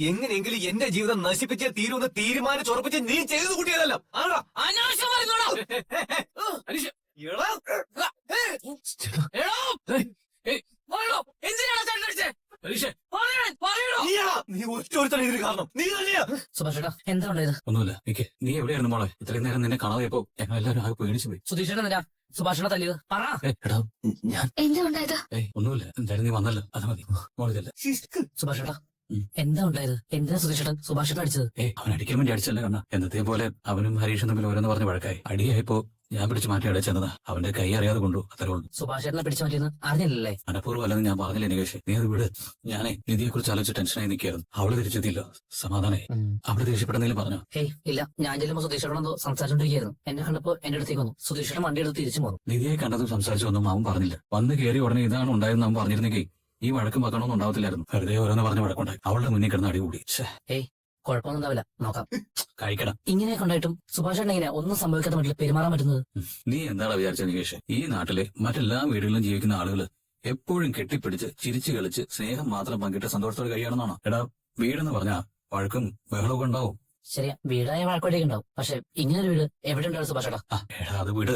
എങ്ങനെയെങ്കിലും എന്റെ ജീവിതം നശിപ്പിച്ചേ തീരുമെന്ന് തീരുമാനിച്ചുറപ്പിച്ച് നീ ചെയ്തു കൂട്ടിയതല്ല. നീ ഒറ്റൊരുത്തന്നെ ഇതിന് കാരണം. നീ തന്നെയാ. സുഭാഷേട്ടാ എന്താ ഉണ്ടായത്? ഒന്നുമില്ല. നീ എവിടെയായിരുന്നു മോളെ? ഇത്രയും നേരം നിന്നെ കാണാതെയപ്പോ ഞങ്ങൾ എല്ലാവരും ആകെ പേടിച്ചു പോയി. സുധീഷേട്ടൻ എന്തിനാ സുഭാഷേട്ട തല്ലിയത്? പറ. എടാ ഞാൻ എന്താ ഉണ്ടായത്? ഒന്നുമില്ല. എന്തായാലും നീ വന്നല്ലോ, അത് മതി. മോളിതല്ല. സുഭാഷേട്ടാ എന്താ ഉണ്ടായത്? എന്തിനാ സുധീഷേട്ടൻ സുഭാഷേട്ടൻ അടിച്ചത്? അവൻ അടിക്കാൻ വേണ്ടി അടിച്ചല്ല കണ്ണ. എന്നത്തെ പോലെ അവനും ഹരീഷും തമ്മിൽ ഓരോന്ന് പറഞ്ഞ് വഴക്കായി. അടിയായപ്പോ ഞാൻ പിടിച്ച് മാറ്റി അടിച്ചെന്നതാ. അവന്റെ കൈ അറിയാതെ കൊണ്ടു, അത്രേ ഉള്ളൂ. സുഭാഷേട്ടനെ പിടിച്ചു മാറ്റിയെന്ന് അറിഞ്ഞില്ലല്ലേ? മനഃപൂർവ്വം അല്ലെന്ന് ഞാൻ പറഞ്ഞില്ല നികേഷ്. നീ അത് വിട്. ഞാനേ നിധിയെ കുറിച്ച് ആലോചിച്ച് ടെൻഷനായി നിൽക്കായിരുന്നു. അവള് തിരിച്ചെത്തിയില്ല. സമാധാനായി. അവള് ദേഷ്യപ്പെടുന്നതിലും പറഞ്ഞു. ഹേയ് ഇല്ല, ഞാൻ ചെല്ലുമ്പോ സുധീഷേട്ടൻ എന്തോ സംസാരിച്ചോണ്ടിരിക്കുന്നു. എന്നെ കണ്ടപ്പോ എന്റെ അടുത്തേക്ക് വന്നു. സുധീഷേട്ടൻ വണ്ടി എടുത്ത് തിരിച്ചു പോന്നു. നിധിയെ കണ്ടതും സംസാരിച്ചൊന്നും അവൻ പറഞ്ഞില്ല. വന്ന് കയറി ഉടനെ ഇതാണ് ഉണ്ടായെന്ന് അവൻ പറഞ്ഞിരുന്നെങ്കിൽ ഈ വഴക്കും വെക്കണമെന്നും ഉണ്ടാവത്തില്ലായിരുന്നു. വെറുതെ ഓരോന്ന് പറഞ്ഞ് വഴക്കുണ്ടായി. അവളുടെ മുന്നിൽ കിടന്ന് അടികൂടി. ഏയ് കുഴപ്പമൊന്നും ഉണ്ടാവില്ല, നോക്കാം. കഴിക്കണം. ഇങ്ങനെയൊക്കെ ഉണ്ടായിട്ടും സുഭാഷേട്ടൻ എങ്ങനെയാ ഒന്നും സംഭവിക്കാത്ത മട്ടിൽ പെരുമാറാൻ പറ്റുന്നത്? നീ എന്താണ് വിചാരിച്ച നികേഷ്? ഈ നാട്ടിലെ മറ്റെല്ലാ വീടുകളിലും ജീവിക്കുന്ന ആളുകൾ എപ്പോഴും കെട്ടിപ്പിടിച്ച് ചിരിച്ചു കളിച്ച് സ്നേഹം മാത്രം പങ്കിട്ട് സന്തോഷത്തോടെ കഴിയണമെന്നാണോ? എടാ, വീടെന്ന് പറഞ്ഞാ വഴക്കും ബഹളവും ഉണ്ടാവും. ശരിയാ, വീടായ വഴക്കോട്ടേക്ക് ഉണ്ടാവും. പക്ഷെ ഇങ്ങനെ ഒരു വീട് എവിടെ ഉണ്ടാവും സുഭാഷേട്ടാ? എടാ അത് വീട്.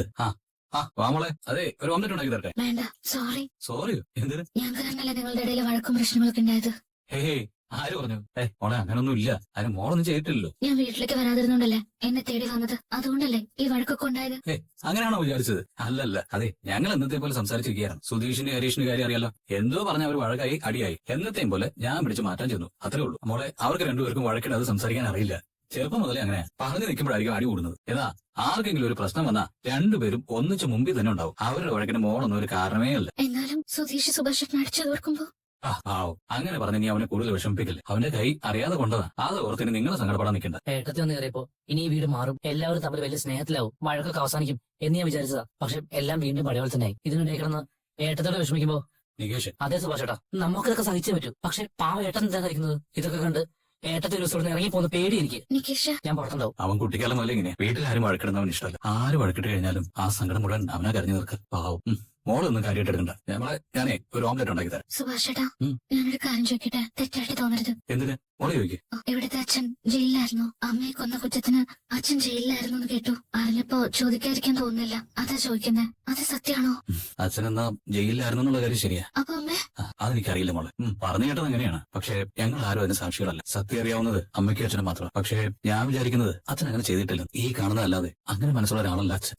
വാമോളെ, അതെ, ഒരു ഓംലെറ്റ് ഉണ്ടാക്കി തരട്ടെ? വേണ്ട, സോറി. സോറിയോ? എന്തിന്? ഞാൻ കാരണല്ല നിങ്ങളുടെ ഇടയിൽ വഴക്കും പ്രശ്നങ്ങളൊക്കെ ഉണ്ടായത്. ഹേ ആര് പറഞ്ഞു? മോളെ അങ്ങനൊന്നും ഇല്ല. അതിന് മോളൊന്നും ചെയ്തിട്ടില്ലല്ലോ. ഞാൻ വീട്ടിലേക്ക് വരാതിരുന്നോണ്ടല്ലേ എന്നെ തേടി വന്നത്. അതുകൊണ്ടല്ലേ ഈ വഴക്കൊക്കെ ഉണ്ടായത്. അങ്ങനെയാണോ വിചാരിച്ചത്? അല്ലല്ല, അതെ, ഞങ്ങൾ എന്നത്തെ പോലെ സംസാരിച്ചിരിക്കുകയാണ്. സുധീഷിന്റെ ഹരീഷിന്റെ കാര്യം അറിയാലോ. എന്തോ പറഞ്ഞ അവർ വഴക്കായി അടിയായി. എന്നത്തെയും പോലെ ഞാൻ പിടിച്ച് മാറ്റാൻ ചെന്നു, അത്രേ ഉള്ളൂ. മോളെ, അവർക്ക് രണ്ടുപേർക്കും വഴക്കിടാതെ സംസാരിക്കാൻ അറിയില്ല. ചെറുപ്പം മുതലേ അങ്ങനെ പറഞ്ഞു നിൽക്കുമ്പോഴായിരിക്കും അടി കൂടുന്നത്. എന്നാ ആർക്കെങ്കിലും ഒരു പ്രശ്നം വന്നാ രണ്ടുപേരും ഒന്നിച്ച് മുമ്പിൽ തന്നെ ഉണ്ടാവും. അവരുടെ വഴക്കിന് മോളൊന്നും ഒരു കാരണമേ അല്ല. എന്നാലും സുധീഷ് സുഭാഷേട്ടൻ അടിച്ചത് ഓർക്കുമ്പോ അങ്ങനെ പറഞ്ഞ് നീ അവനെ കൂടുതൽ വിഷമിപ്പിക്കില്ല. അവന്റെ കൈ അറിയാതെ കൊണ്ടതാ. അത് ഓർത്തിന് നിങ്ങൾ സങ്കടപ്പെടാൻ നിൽക്കണ്ട. ഏട്ടത്തി വന്ന് കയറിയപ്പോ ഇനി ഈ വീട് മാറും, എല്ലാവരും തമ്മിൽ വലിയ സ്നേഹത്തിലാവും, വഴക്കൊക്കെ അവസാനിക്കും എന്ന് ഞാൻ വിചാരിച്ചതാ. പക്ഷെ എല്ലാം വീണ്ടും പഴയ പോലെ തന്നെയായി. ഇതിനിടെ കിടന്ന് ഏട്ടത്തോടെ വിഷമിക്കുമ്പോ നികേഷ്, അതേ സുഭാഷേട്ടാ, നമുക്കിതൊക്കെ സഹിച്ചേ പറ്റൂ. പക്ഷെ പാവ ഏട്ടൻ എന്താ കഴിക്കുന്നത്? ഇതൊക്കെ കണ്ട് ഏട്ടത്തെ ഒരു ദിവസം ഇറങ്ങി പോകുന്ന പേടി എനിക്ക്. ഞാൻ പുറത്തുണ്ടാവും. അവൻ കുട്ടിക്കാലം മുതലേ ഇങ്ങനെ വീട്ടിൽ ആരും വഴക്കിടുന്നവൻ ഇഷ്ടമല്ല. ആര് വഴക്കിട്ട് കഴിഞ്ഞാലും ആ സങ്കടം മുഴുവൻ അവനാ കരഞ്ഞു നിൽക്കുക. പാവം. മോളൊന്നും കാര്യമായിട്ട് എടുക്കണ്ട. ഞാനേ ഒരു ഓംലെറ്റ് ഉണ്ടാക്കി തരാം. സുഭാഷേട്ടാ, ഞാനൊരു കാര്യം ചോദിക്കട്ടെ? തെറ്റായിട്ട് തോന്നരുത്. എന്തിന്? മോളെ ചോദിക്കേ. ഇവിടുത്തെ അച്ഛൻ ജയിലിലായിരുന്നു. അമ്മയെ കൊന്ന കുറ്റത്തിന് അച്ഛൻ ജയിലിലായിരുന്നു എന്ന് കേട്ടു. അറിഞ്ഞപ്പോ ചോദിക്കാതിരിക്കാൻ തോന്നുന്നില്ല. അതാ ചോദിക്കുന്നേ, അത് സത്യമാണോ? അച്ഛനെന്നാ ജയിലിലായിരുന്നു എന്നുള്ള കാര്യം ശരിയാ. അപ്പൊ അമ്മേ? അതെനിക്കറിയില്ല മോളെ. പറഞ്ഞു കേട്ടത് അങ്ങനെയാണ്. പക്ഷെ ഞങ്ങൾ ആരും അതിന് സാക്ഷികളല്ല. സത്യം അറിയാവുന്നത് അമ്മയ്ക്കും അച്ഛനും മാത്രം. പക്ഷെ ഞാൻ വിചാരിക്കുന്നത് അച്ഛൻ അങ്ങനെ ചെയ്തിട്ടില്ല. ഈ കാണുന്നതല്ലാതെ അങ്ങനെ മനസ്സുള്ള ഒരാളല്ല അച്ഛൻ.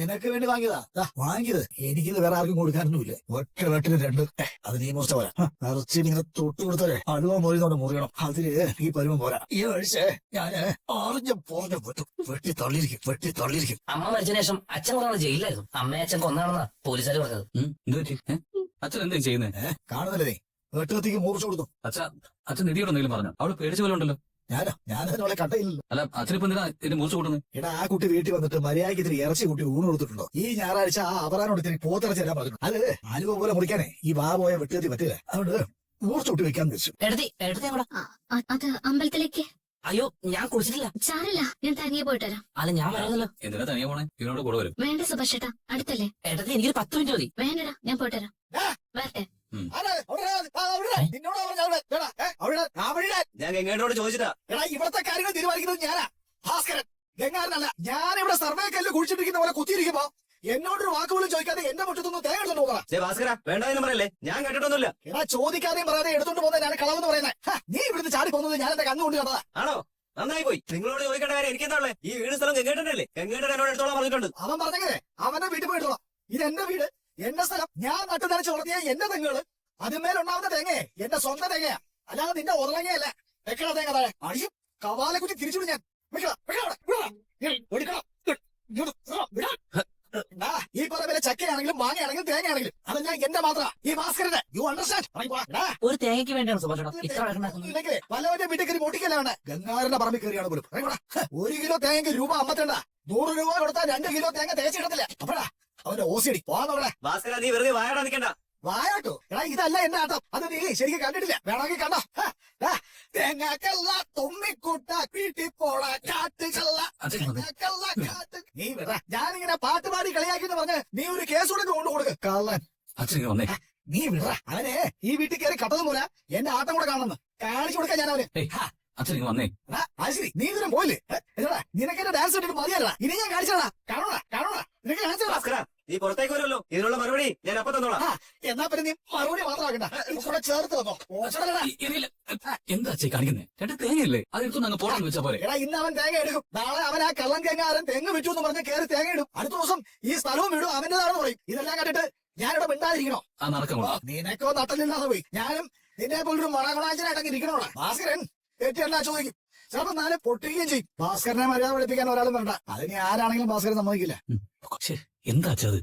നിനക്ക് വേണ്ടി വാങ്ങിയതാ. വാങ്ങിയത് എനിക്കിത് വേറെ ആർക്കും കൊടുക്കാനൊന്നുമില്ല. ഒറ്റ വെട്ടിന് രണ്ട്. അത് നിയമസ്ഥ പോരാ. ഇറച്ചി ഇങ്ങനെ തൊട്ട് കൊടുത്തേ അലുവ മുറിയുന്നോണ്ട് മുറിയണം. അതില് ഈ പരുവം പോരാ. ഈ ആഴ്ച ഞാന് അറിഞ്ഞ പോന്നെ വെട്ടി തള്ളിയിരിക്കും. അമ്മ മരിച്ചതിന് ശേഷം അച്ഛൻ കൊണ്ടാണ് ജയിലിലായിരുന്നു. അമ്മയെ അച്ഛൻ കൊന്നാണെന്നാ പോലീസുകാർ പറഞ്ഞത്. അച്ഛൻ എന്താ ചെയ്യുന്നത്? കാണുന്നില്ലേ നീ? വെട്ടുകത്തിക്ക് മൂർച്ച കൊടുത്തു. അച്ഛൻ നിധിയോട് എന്തെങ്കിലും പറഞ്ഞു? അവള് പേടിച്ച പോലെ ഉണ്ടല്ലോ. ഞാനതിനോളെ കണ്ടയില്ലല്ലോ. അല്ല, അച്ഛനിപ്പോ എന്തിനാ ഇതിന് മൂർച്ച കൊടുക്കുന്നത്? എടാ, ആ കുട്ടി വീട്ടിൽ വന്നിട്ട് മര്യാദയ്ക്ക് ഇത്തിരി ഇറച്ചി കുട്ടി ഊണ് കൊടുത്തിട്ടുണ്ടോ? ഈ ഞായറാഴ്ച ആ അവറാനോട് ഇത്തിരി പോത്തിറച്ചി തരാൻ പറഞ്ഞു. അത് ആലുവ പോലെ മുറിക്കാനേ ഈ പോയ വെട്ടുകത്തി പറ്റില്ല. അതുകൊണ്ട് മൂർച്ച കൂട്ടി വെക്കാന്ന് വെച്ചു. അത് അമ്പലത്തിലേക്ക്. അയ്യോ, ഞാൻ കുളിച്ചിട്ടില്ല. സാരില്ല, ഞാൻ തനിയെ പോയിട്ട് വരാം. അത് ഞാൻ പറയാമല്ലോ. എന്തിനാ തനിയെ പോണേ? ഇവനോട് കൂടെ വരും. വേണ്ട സുഭാഷേട്ടാ, അടുത്തല്ലേ. ഏട്ടത്തി എനിക്കൊരു 10 മിനിറ്റ് മതി. വേണ്ടടാ, ഞാൻ പോയിട്ട് വരാം. വരട്ടെ. ഞാൻ എങ്ങോട്ടോട് ചോദിച്ചിട്ടാ? എടാ, ഇവിടത്തെ കാര്യങ്ങൾ തീരുമാനിക്കുന്നത് ഞാനാ, ഭാസ്കരൻ. ഗംഗാരനല്ല. ഞാനിവിടെ സർവേ കല്ല് കുഴിച്ചിട്ടിരിക്കുന്ന പോലെ കുത്തിയിരിക്കുമ്പോ എന്നോടൊരു വാക്കുപോലും ചോദിക്കാതെ എന്റെ മുറ്റത്തൊന്നും തേങ്ങ എടുത്തോണ്ട് പോകാം. ഭാസ്കര, വേണ്ടെന്ന് പറയല്ലേ? ഞാൻ കേട്ടിട്ടൊന്നുമില്ല. എടാ, ചോദിക്കാതെയും പറയാതെ എടുത്തോണ്ട് പോകുന്നത് ഞാൻ കളവെന്ന് പറയുന്നത്. നീ ഇവിടുന്ന് ചാടി പോകുന്നത് ഞാൻ എന്റെ കണ്ണുകൊണ്ട് കണ്ടതാ. ആണോ? നന്നായി പോയി. നിങ്ങളോട് ചോദിക്കേണ്ട കാര്യം എനിക്കെന്താ? ഈ വീട് സ്ഥലം ഗംഗേട്ടനല്ലേ? ഗംഗേട്ടൻ എന്നോട് എടുത്തോളാൻ പറഞ്ഞിട്ടുണ്ട്. അവൻ പറഞ്ഞേ അവന്റെ വീട്ടിൽ പോയിട്ടോളാം. ഇത് എന്റെ വീട്, എന്റെ സ്ഥലം. ഞാൻ നട്ടു നനച്ച് വളർത്തിയ എന്റെ തെങ്ങുകള്. അതിന്മേലുണ്ടാവുന്ന തേങ്ങയെ എന്റെ സ്വന്തം തേങ്ങയാ, അല്ലാതെ നിന്റെ ഉറങ്ങയല്ല. വെക്കണ തേങ്ങ താഴെ അഴിയും. കവാലെ കുറ്റി തിരിച്ചുവിടും ഞാൻ. ഈ പറയുന്ന ചക്കയാണെങ്കിലും മാങ്ങയാണെങ്കിലും തേങ്ങയാണെങ്കിലും അതെല്ലാം എന്റെ മാത്രം. ഈ ഭാസ്കരന്റെ. You understand? ഒരു തേങ്ങയ്ക്ക് വേണ്ടിയാണ് സുഭാഷേട്ടാ ഇത്ര വല്ലവന്റെ വീട്ടിൽ കയറി പൊട്ടിക്കലാണ്. ഗംഗാരന്റെ പറമ്പിൽ കയറിയാണ് പോലും. 1 കിലോ തേങ്ങയ്ക്ക് രൂപ 52. 100 രൂപ കൊടുത്താൽ 2 കിലോ തേങ്ങ തേച്ചിടത്തില്ല. അപ്പഴാ അവന്റെ ഓസിയടി പോകാന്നവിടെ. ഭാസ്കര, നീ വെറുതെ വായാടാ നിൽക്കണ്ട. വായാട്ടോ? എടാ, ഇതല്ല എന്റെ ആട്ടം. അത് നീ ശരിക്കും കണ്ടിട്ടില്ല. വേണമെങ്കിൽ കണ്ടോ? തേങ്ങാക്കല്ല തുമ്മിക്കൂട്ട വീട്ടിൽ പോള കാട്ടുകള്ള. നീ വിട. ഞാനിങ്ങനെ പാട്ടുപാടി കളിയാക്കിന്ന് പറഞ്ഞ് നീ ഒരു കേസ് കൂടെ കൊണ്ടു കൊടുക്ക്. കള്ളൻ. അച്ഛൻ വന്നേ. നീ വിട. അവനെ ഈ വീട്ടിൽ കയറി കട്ടതും പോലെ എന്റെ ആട്ടം കൂടെ കാണുന്നു. കാണിച്ചു കൊടുക്കാൻ ഞാൻ അവന്. ഏയ് അച്ഛൻ ഇങ്ങ് വന്നേ. ശരി നീ ഇതിനും പോയില്ലേ എന്നാ നിനക്ക് എന്റെ ഡാൻസ് കണ്ടിട്ട് മതിയല്ല ഇനി ഞാൻ കാണിച്ചോടാ കാണോടാ നിനക്ക് കാണിച്ചോടാ. ഭാസ്കര നീ പുറത്തേക്ക് വരുമല്ലോ, ഇതിനുള്ള മറുപടി ഞാൻ അപ്പൊ തന്നോളാം. എന്നാ പിന്നെ നീ മറുപടി മാത്രമാക്കണ്ട കൂടെ ചേർത്ത് തന്നോ. ഓച്ചോടാ. ഇതില്ല. എന്താ അച്ഛൻ കാണിക്കുന്നേ? രണ്ട് തേങ്ങയല്ലേ അതെടുത്തൊന്ന് അങ്ങ് പോടാന്ന് വെച്ചാ പോരെ. എടാ ഇന്ന് അവൻ തേങ്ങ എടുക്കും, നാളെ അവൻ ആ കള്ളൻ തേങ്ങാരൻ തെങ്ങ് വിറ്റു എന്ന് പറഞ്ഞ് കയറി തേങ്ങ ഇടും, അടുത്ത ദിവസം ഈ സ്ഥലവും വീടും അവന്റേതാണെന്ന് പറയും. ഇതെല്ലാം കണ്ടിട്ട് ഞാനിവിടെ മിണ്ടാതിരിക്കണോ? ആ നടക്കണോ? നിനക്കോ നട്ടലില്ലാതെ പോയി. ഞാനും നിന്നെ പോലൊരു മണകുണാഞ്ചനായിട്ടങ്ങ് ഇരിക്കണോടാ. ഭാസ്കരൻ തെറ്റല്ല ചോദിക്കും, ചിലപ്പോ നാളെ പൊട്ടുകയും ചെയ്യും. ഭാസ്കരനെ മര്യാദ പഠിപ്പിക്കാൻ ഒരാളും വേണ്ട, അതിന് ആരാണെങ്കിലും ഭാസ്കരൻ സമ്മതിക്കില്ല. പക്ഷേ എന്താ അച്ഛത്?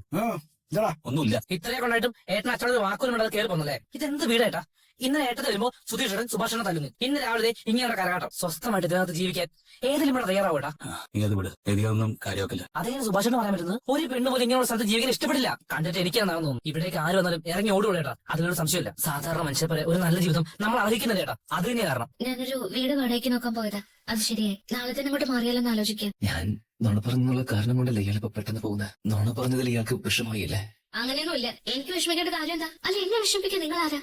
ഇല്ലടാ ഒന്നുമില്ല. ഇത്രയൊക്കെ ഉണ്ടായിട്ടും ഏട്ടൻ അച്ഛനോട് വാക്കുകളും ഇടാതെ കയറി പോന്നല്ലേ? ഇതെന്ത് വീടേട്ടാ? ഇന്നലെ ഏട്ടൻ വരുമ്പോ സുധീഷേട്ടൻ സുഭാഷനെ തല്ലുന്നു, ഇന്ന് രാവിലെ ഇങ്ങനെ കരകാട്ടം. സ്വസ്ഥമായിട്ട് ഇതിനകത്ത് ജീവിക്കാൻ ഏതെങ്കിലും ഇവിടെ തയ്യാറാവൂട്ടാ? നീ അത് വിട്, എനിക്കൊന്നും കാര്യമാക്കില്ല. അതെങ്ങനെ സുഭാഷന് പറയാൻ പറ്റുന്നത്? ഒരു പെണ്ണ് പോലും ഇങ്ങനെയുള്ള സ്ഥലത്ത് ജീവിക്കാൻ ഇഷ്ടപ്പെടില്ല. കണ്ടിട്ട് എനിക്കാണെന്ന് തോന്നുന്നു. ഇവിടേക്ക് ആര് വന്നാലും ഇറങ്ങി ഓടുകൂടേട്ടാ, അതിലൊരു സംശയമില്ല. സാധാരണ മനുഷ്യരെ പോലെ ഒരു നല്ല ജീവിതം നമ്മൾ അർഹിക്കുന്നില്ല ഏട്ടാ, അത് തന്നെ കാരണം. ഞാനൊരു വീട് വാടകയ്ക്ക് നോക്കാൻ പോയതാ, അത് ശരിയായി. നാളെ തന്നെ അങ്ങോട്ട് മാറിയാലോന്ന് ആലോചിക്കാം. ഞാൻ നുണ പറഞ്ഞുള്ള കാരണം കൊണ്ടല്ലേ ഇയാൾ ഇപ്പൊ പെട്ടെന്ന് പോകുന്നത്? നുണ പറഞ്ഞതിൽ ഇയാൾക്ക് വിഷമമായില്ലേ? അങ്ങനെയൊന്നുമില്ല, എനിക്ക് വിഷമിക്കേണ്ട കാര്യം എന്താ? അല്ല എന്നെ വിഷമിപ്പിക്കാൻ നിങ്ങൾ ആരാ?